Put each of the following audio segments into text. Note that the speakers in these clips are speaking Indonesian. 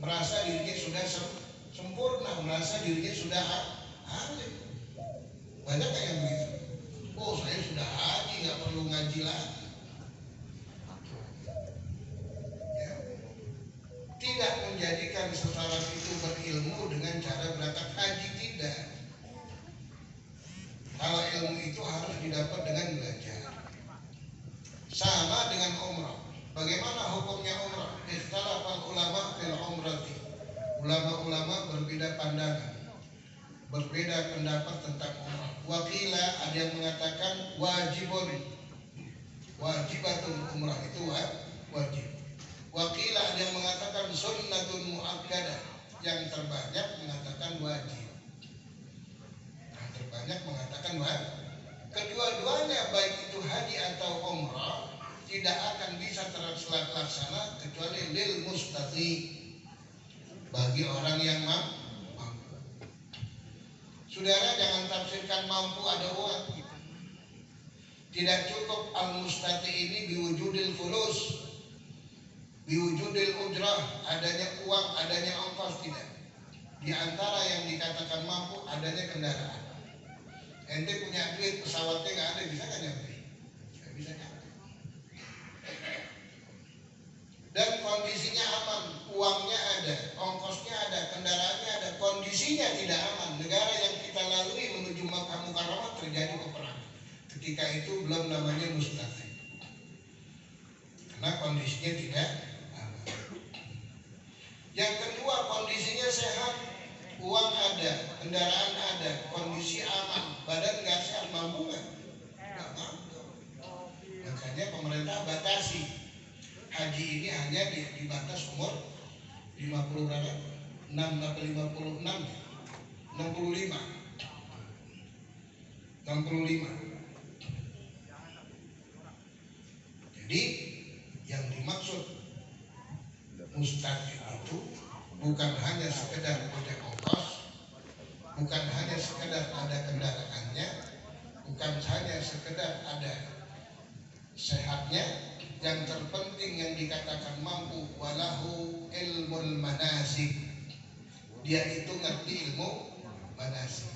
merasa dirinya sudah sempurna, merasa dirinya sudah alim. Banyak yang begitu. Oh, saya sudah haji, nggak perlu ngaji lagi. Ya. Tidak menjadikan seseorang itu berilmu dengan cara berangkat haji, tidak. Kalau ilmu itu harus didapat dengan belajar. Sama dengan umrah. Bagaimana hukumnya umrah? Ikhtalafa ulama fil umrati. Ulama-ulama berbeda pandangan, berbeda pendapat tentang umrah. Wakila ada yang mengatakan wajibun, wajibatun umrah itu wajib. Wakila ada yang mengatakan sunnatun muakkadah. Yang terbanyak mengatakan wajib. Yang terbanyak mengatakan wajib. Kedua-duanya baik itu haji atau umrah tidak akan bisa terlaksana kecuali lil mustati, bagi orang yang mampu. Saudara jangan tafsirkan mampu ada uang. Tidak cukup al-mustati ini biwujudil fulus, biwujudil ujrah, adanya uang, adanya ongkos, tidak. Di antara yang dikatakan mampu adanya kendaraan. Ente punya duit, pesawatnya nggak ada, bisa nggak nyampe? Nggak bisa nyampe. kondisinya aman, uangnya ada, ongkosnya ada, kendaraannya ada, kondisinya tidak aman, negara yang kita lalui menuju Makkah Mukarramah terjadi peperangan. Ketika itu belum namanya mustafid, karena kondisinya tidak aman. Yang kedua, kondisinya sehat, uang ada, kendaraan ada, kondisi aman, badan nggak sehat, mampu nggak? Nggak mampu. Makanya pemerintah batasi haji ini hanya dibatas umur 50 berapa? 6 atau 56 ya? 65. Jadi yang dimaksud mustafid itu bukan hanya sekedar ojek ongkos, bukan hanya sekedar ada kendaraannya, bukan hanya sekedar ada sehatnya. Yang terpenting yang dikatakan mampu, walahu ilmul manasik, dia itu ngerti ilmu manasik.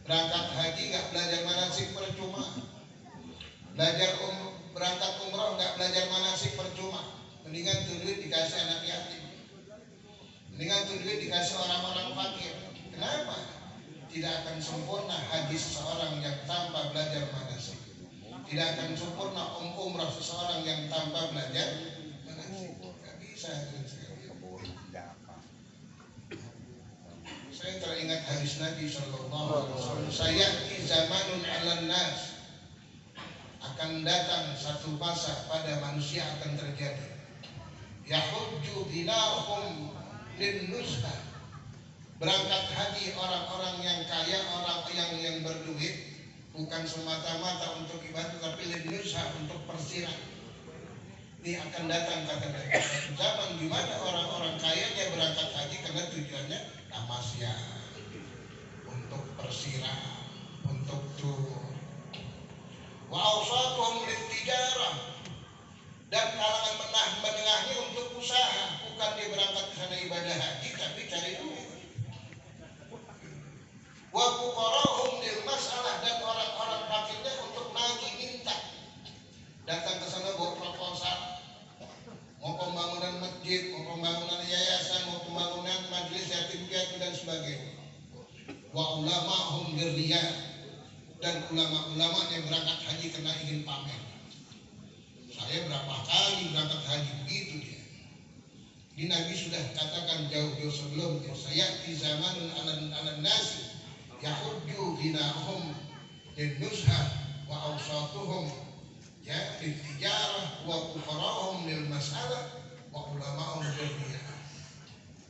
Berangkat haji nggak belajar manasik percuma, berangkat umroh nggak belajar manasik percuma. Mendingan tuh duit dikasih anak yatim, mendingan tuh duit dikasih orang-orang fakir. Kenapa? Tidak akan sempurna haji seseorang yang tanpa belajar manasik. Tidak akan sempurna umrah seseorang yang tanpa belajar manasik. Gak bisa. Saya teringat hadis Nabi SAW. Sayati zamanun 'alan nas, akan datang satu masa pada manusia akan terjadi. Yahujju dinahum lin nusha, berangkat haji orang-orang yang kaya, orang yang berduit, bukan semata-mata untuk ibadah, tapi linusha, untuk persiran. Ini akan datang kata Nabi, zaman di mana orang-orang kayanya berangkat haji karena tujuannya tamasya, untuk persiran, untuk tur. Wa awsatuhum litijarah, dan kalangan menengahnya untuk usaha, bukan dia berangkat ke sana ibadah haji tapi cari duit. Wa fuqarahum lil masalah, dan orang-orang fakirnya untuk nagih minta. Datang ke sana bawa proposal, mau pembangunan masjid, mau pembangunan yayasan, mau pembangunan majelis yatim piatu dan sebagainya. Wa ulamahum lirriya, dan ulama-ulama yang berangkat haji karena ingin pamer. Saya berapa kali berangkat haji, begitu dia. Ini Nabi sudah katakan jauh-jauh sebelumnya, sayati zamanun 'alan nasi yahujju dinahum lin nusha wa awsatuhum ya lil tijarah wa fuqarahum lil mas'alah wa ulama'um lirriyah.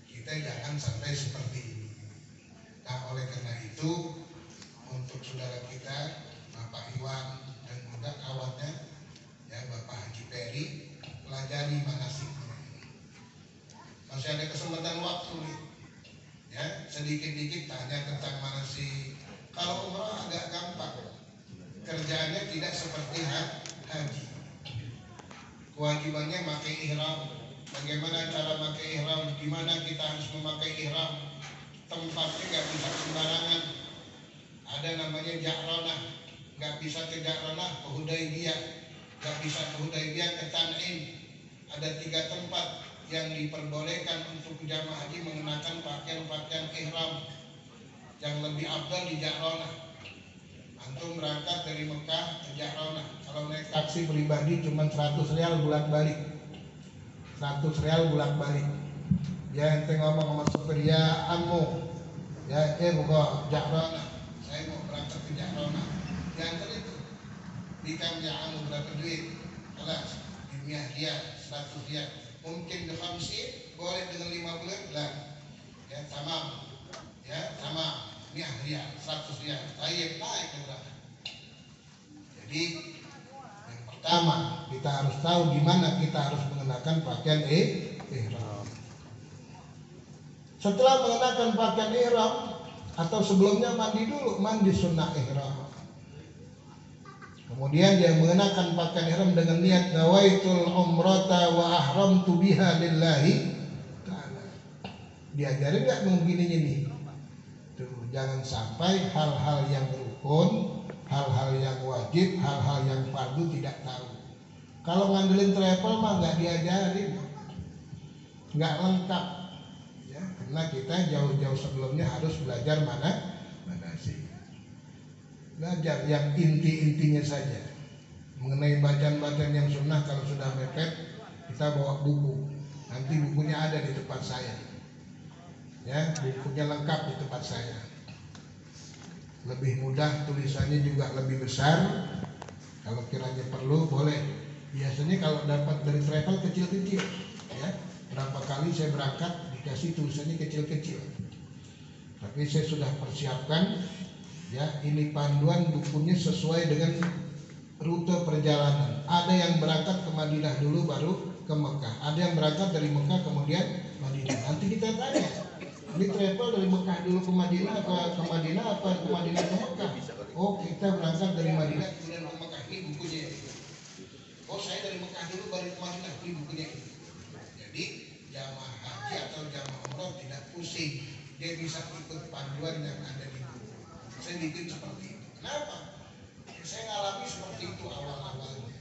Kita jangan sampai seperti ini. Nah, oleh karena itu, untuk saudara kita Bapak Iwan dan juga kawannya ya Bapak Haji Peri, pelajari manasiknya. Masih ada kesempatan waktu nih. Ya, sedikit-dikit tanya tentang manasik. Kalau umrah agak gampang, kerjaannya tidak seperti haji. Kewajibannya pakai ihram. Bagaimana cara pakai ihram? Di mana kita harus memakai ihram? Tempatnya nggak bisa sembarangan. Ada namanya Ja'ronah, nggak bisa ke Ja'ronah, ke Hudaybiyah, nggak bisa ke Hudaybiyah, ke Tan'im. Ada 3 tempat yang diperbolehkan untuk jamaah haji mengenakan pakaian-pakaian ihram. Yang lebih afdal di Ja'ronah. Antum berangkat dari Mekah ke Ja'ronah, kalau naik taksi pribadi cuma 100 rial bolak-balik. 100 rial bolak-balik. Ya, ente ngomong sama supir, ya amu, ya buka Ja'ronah, saya mau berangkat ke Ja'ronah. Diantar itu di kamnya amu, berapa duit? Kelas dunia dia 100 rial. Mungkin ke Khamsin, boleh dengan 50 lah. Ya, tamam. Ya, tamam. Ini rial, 100 rial. Naik ke berapa? Jadi yang pertama, kita harus tahu di mana kita harus mengenakan pakaian ihram. Setelah mengenakan pakaian ihram, atau sebelumnya mandi dulu, mandi sunnah ihram. Kemudian dia mengenakan pakaian ihram dengan niat nawaitul umrata wa ahramtu biha lillahi ta'ala. Diajarin nggak begini nih? Tuh, jangan sampai hal-hal yang rukun, hal-hal yang wajib, hal-hal yang fardu tidak tahu. Kalau ngandelin travel mah nggak diajarin. nggak lengkap ya, karena kita jauh-jauh sebelumnya harus belajar manasik, belajar yang inti-intinya saja. Mengenai bacaan-bacaan yang sunnah kalau sudah mepet, kita bawa buku, nanti bukunya ada di tempat saya ya, bukunya lengkap di tempat saya, lebih mudah, tulisannya juga lebih besar. Kalau kiranya perlu boleh. Biasanya kalau dapat dari travel kecil-kecil ya, berapa kali saya berangkat dikasih tulisannya kecil-kecil, tapi saya sudah persiapkan ya, ini panduan bukunya sesuai dengan rute perjalanan. Ada yang berangkat ke Madinah dulu baru ke Mekah, ada yang berangkat dari Mekah kemudian Madinah. Nanti kita tanya, ini travel dari Mekah dulu ke Madinah apa ke Madinah apa ke Madinah ke Mekah? Oh, kita berangkat dari Madinah kemudian ke Mekah, ini bukunya. Oh, saya dari Mekah dulu baru ke Madinah, ini bukunya. Jadi jamaah haji atau jamaah umroh tidak pusing, dia bisa ikut panduan yang ada di buku. Saya bikin seperti itu. Kenapa? Saya ngalami seperti itu awal-awalnya.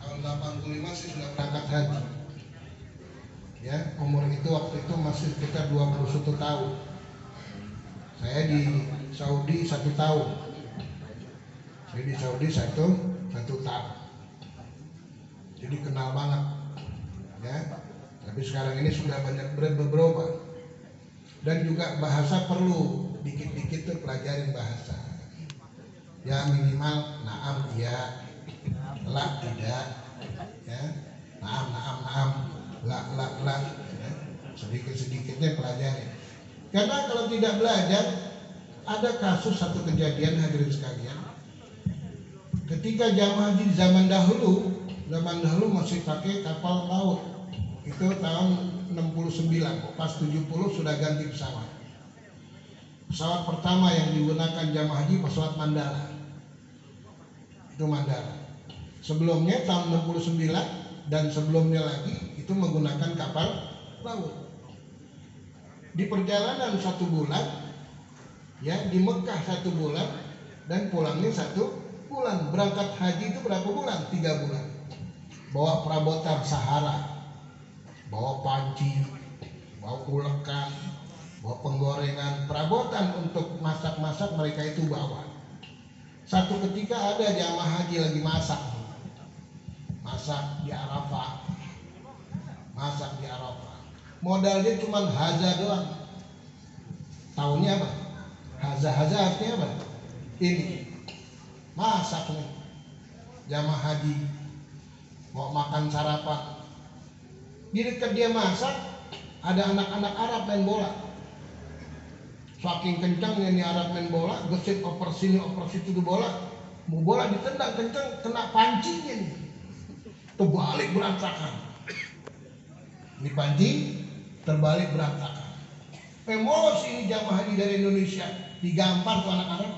Tahun 85 saya sudah berangkat haji. Ya, umur itu waktu itu masih sekitar 21 tahun. Saya di Saudi 1 tahun. Saya di Saudi satu tahun. Jadi kenal banget. Ya. Tapi sekarang ini sudah banyak berubah. Dan juga bahasa perlu dikit-dikit tuh pelajarin bahasa. Ya minimal naam iya, la tidak, ya naam, la, ya. Sedikit-sedikitnya pelajari. Karena kalau tidak belajar, ada kasus satu kejadian hadirin sekalian. Ketika jamaah haji zaman dahulu masih pakai kapal laut. Itu tahun 69, pas 70 sudah ganti pesawat. Pesawat pertama yang digunakan jamaah haji pesawat Mandala. Itu Mandala. Sebelumnya tahun 69 dan sebelumnya lagi itu menggunakan kapal laut. Di perjalanan 1 bulan, ya di Mekah 1 bulan dan pulangnya 1 bulan. Berangkat haji itu berapa bulan? 3 bulan. Bawa perabotan Sahara, bawa panci, bawa ulekan, bawa penggorengan, perabotan untuk masak-masak mereka itu bawa. Satu ketika ada jamaah haji lagi masak di Arafah, modalnya cuma haza doang. Tahunnya apa? Haza artinya apa? Ini masak nih jamaah haji mau makan sarapan. Di dekat dia masak ada anak-anak Arab main bola. Saking kencangnya nih Arab main bola, gesit oper sini oper situ tuh bola. Mau bola ditendang kencang kena pancinya nih. Terbalik berantakan. Ini panci terbalik berantakan. Emosi ini jamaah haji dari Indonesia, digampar tuh anak Arab.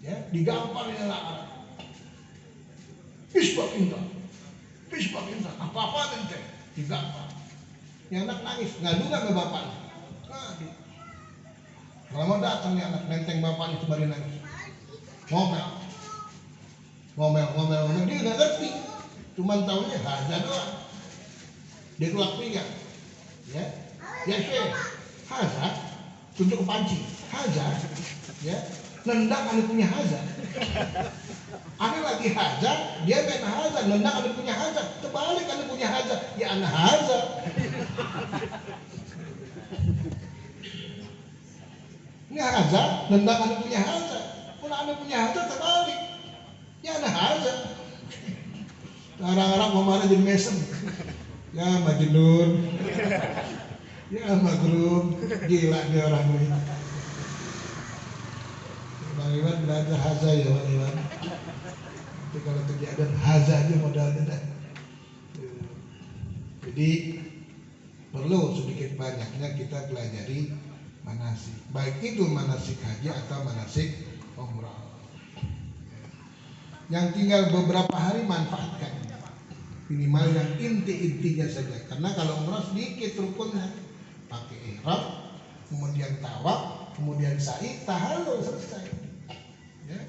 Ya, digampar ini anak Arab. Pisbak indah, apa-apa ente, digampar. Yang anak nangis, ngadu nggak ke bapaknya? Ngadu. Lama datang nih anak menteng bapaknya kembali nangis. Ngomel, dia nggak ngerti, cuman tahunya haza doang. Dia kelak pinggang, ya Syekh, haza, tunjuk ke panci, haza, ya, nendang ane punya haza. Ane lagi haza, dia main haza, nendang ane punya haza, terbalik ane punya haza, ya ane haza. Ini haza, nendang ane punya haza, pula ane punya haza terbalik, ya ane haza. Orang-orang kemarin jadi mesem, ya Majnun, ya Maghrub, gila dia orang ini. Bang Iwan belajar haza ya Bang Iwan. Tapi kalau kejadian haza aja modalnya dah. Jadi perlu sedikit banyaknya kita pelajari manasik, baik itu manasik haji atau manasik umrah. Yang tinggal beberapa hari manfaatkan, minimal yang inti-intinya saja. Karena kalau umrah sedikit rukunnya, pakai ihram, kemudian tawaf, kemudian sa'i, tahallul, selesai. Ya.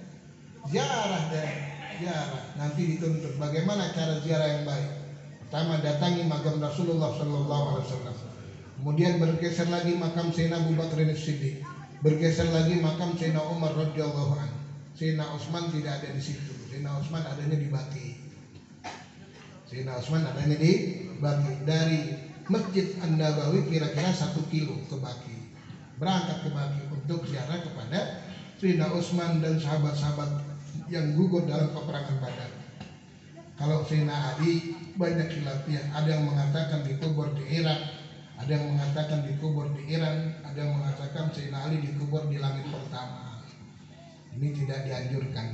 Ziarah. Nanti dituntut bagaimana cara ziarah yang baik. Pertama datangi makam Rasulullah Sallallahu Alaihi Wasallam. Kemudian bergeser lagi makam Sayyidina Abu Bakar As-Siddiq. Bergeser lagi makam Sayyidina Umar radhiyallahu anhu. Sayyidina Utsman tidak ada di situ. Sayyidina Utsman adanya di Baqi. Sayyidina Utsman adanya di Baqi. Dari Masjid An-Nabawi kira-kira 1 kilo ke Baqi. Berangkat ke Baqi untuk ziarah kepada Sayyidina Utsman dan sahabat-sahabat yang gugur dalam peperangan Badar. Kalau Sayyidina Ali banyak khilafiyah, ada yang mengatakan dikubur di Irak, ada yang mengatakan dikubur di Iran, ada yang mengatakan Sayyidina Ali dikubur di langit pertama. Ini tidak dianjurkan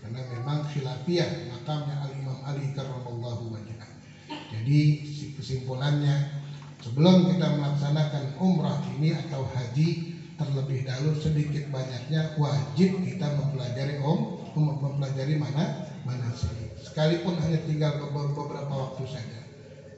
karena memang khilafiyah makamnya Al-Imam Ali karramallahu wajhah. Jadi kesimpulannya, sebelum kita melaksanakan umrah ini atau haji, terlebih dahulu sedikit banyaknya wajib kita mempelajari manasik. Sekalipun hanya tinggal beberapa waktu saja.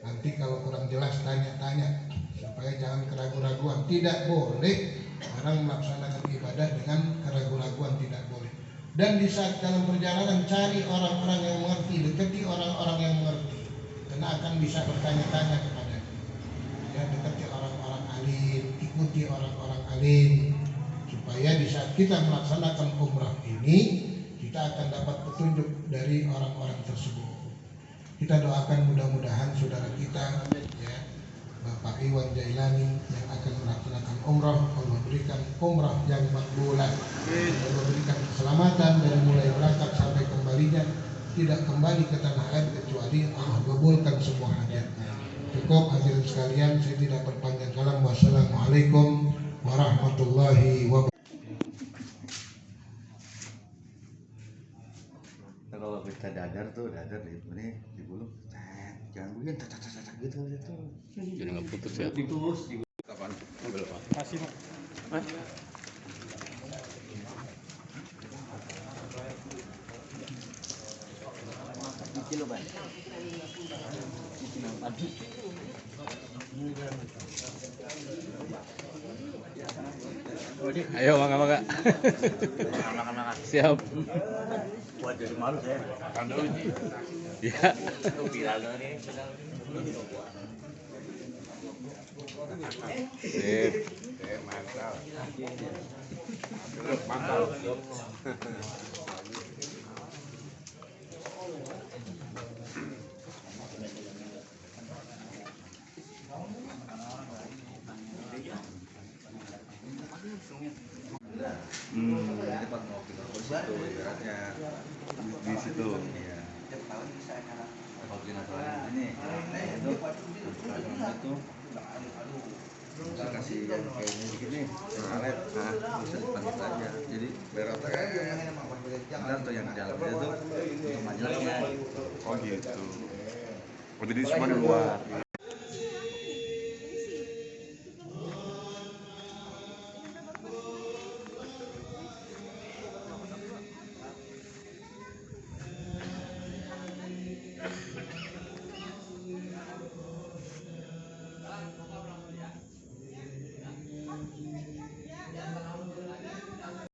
Nanti kalau kurang jelas tanya-tanya supaya jangan keraguan-raguan. Tidak boleh orang melaksanakan ibadah dengan keraguan-raguan, tidak boleh. Dan di saat dalam perjalanan cari orang-orang yang mengerti, dekati orang-orang yang mengerti, karena akan bisa bertanya-tanya kepada ya, dekati orang-orang alim, ikuti orang-orang alim, supaya di saat kita melaksanakan umrah ini kita akan dapat petunjuk dari orang-orang tersebut. Kita doakan mudah-mudahan saudara kita ya, Bapak Iwan Jailani yang akan melaksanakan umrah, Allah berikan umrah yang makbulah, Allah berikan keselamatan dari mulai berangkat sampai kembalinya, tidak kembali ke tanah air kecuali Allah kabulkan semua hajatnya. Cukup hadirin sekalian, saya tidak berpanjang kalam. Wassalamualaikum warahmatullahi wabarakatuh. Kalau kita dadar di ini digulung, jangan begini, tak gitu. Jadi nggak putus ya? Diputus. Kapan? Ambil apa? Kasih Mak. Kilo ban. Ayo makan. Makan. Siap. Buat jadi malu saya. Makan dulu Ji. Ya. Viral nih. Sip. Mantap. Mantap. Ini Pak mau kita di situ, ibaratnya di situ. Iya. Kalau kita ini itu bisa kasih yang kayak ini begini, alet, bisa dipanggil aja. Jadi beratnya kan atau yang di dalamnya itu untuk majelisnya. Oh gitu. Oh jadi semua di luar.